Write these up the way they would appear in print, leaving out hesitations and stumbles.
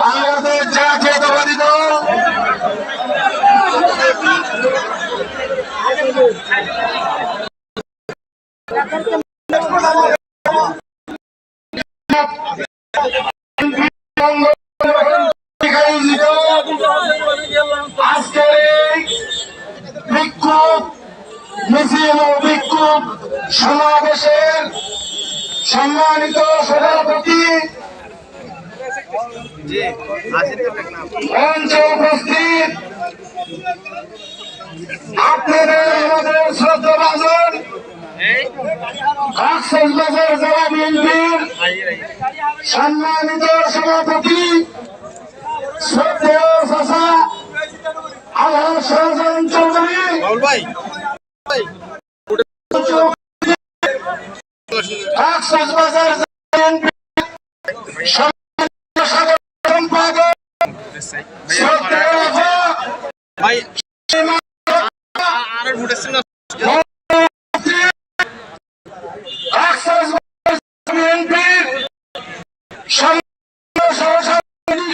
বাংলাদেশ জাতীয়তাবাদী দল আজকের বিক্ষোভ মিছিল ও বিক্ষোভ সমাবেশের সম্মানিত সভাপতি, মঞ্চে উপস্থিত আপনাদের আমাদের শ্রদ্ধাভাজন কক্সবাজার জেলা বিএনপির সম্মানিত সভাপতি শ্রদ্ধেয় চাচা আলহাজ শাহজাহান চৌধুরী, কক্সবাজার বিএনপির সম্পাদক শ্রদ্ধেয়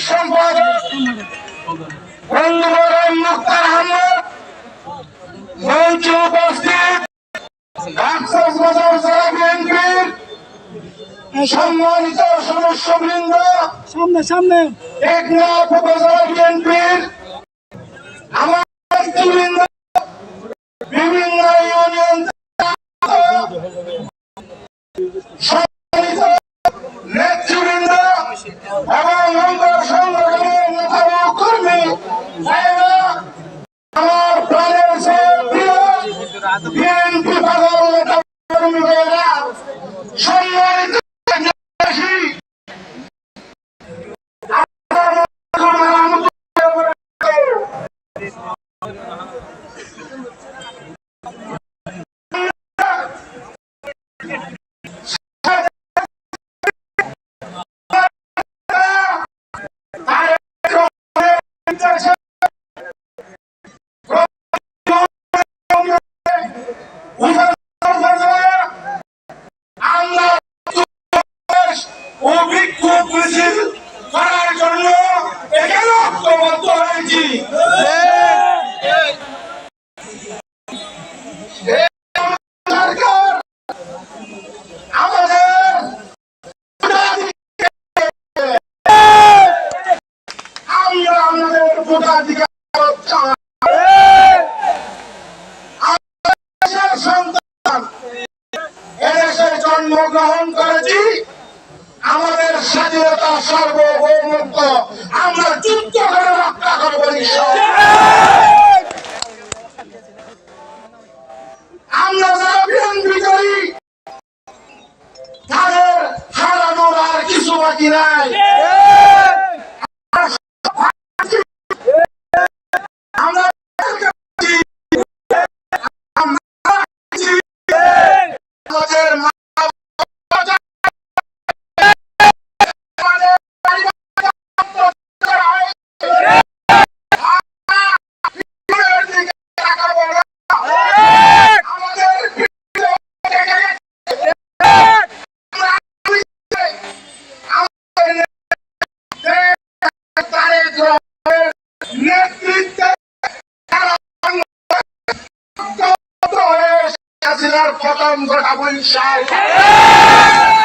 সম্পাদক বন্ধুবরণ মুক্তার আহমদ, মঞ্চে উপস্থিত কক্সবাজার জেলা বিএনপির সম্মানিত সদস্যবৃন্দ, সামনে টেকনাফ উপজেলা বিএনপির আমার নেতৃবৃন্দ, বিভিন্ন ইউনিয়ন সম্মানিত নেতৃবৃন্দ এবং অঙ্গ সংগঠনের নেতা ও কর্মী, আমার প্রাণের প্রিয় বিএনপি পাগল নেতা কর্মী ভাইয়েরা, সম্মানিত করার জন্য এখানে ঐক্যবদ্ধ হয়েছি। আমরা আমাদের ভোটাধিকার সন্তান এদেশে জন্মগ্রহণ করেছি, আমাদের স্বাধীনতা সার্বভৌমত্ব আমরা যুদ্ধ করে রক্ষা করবো। আমরা যারা বিএনপি করি তাদের হারানোর আর কিছু বাকি নাই। আমরা পতন ঘটাবো ইনশাআল্লাহ।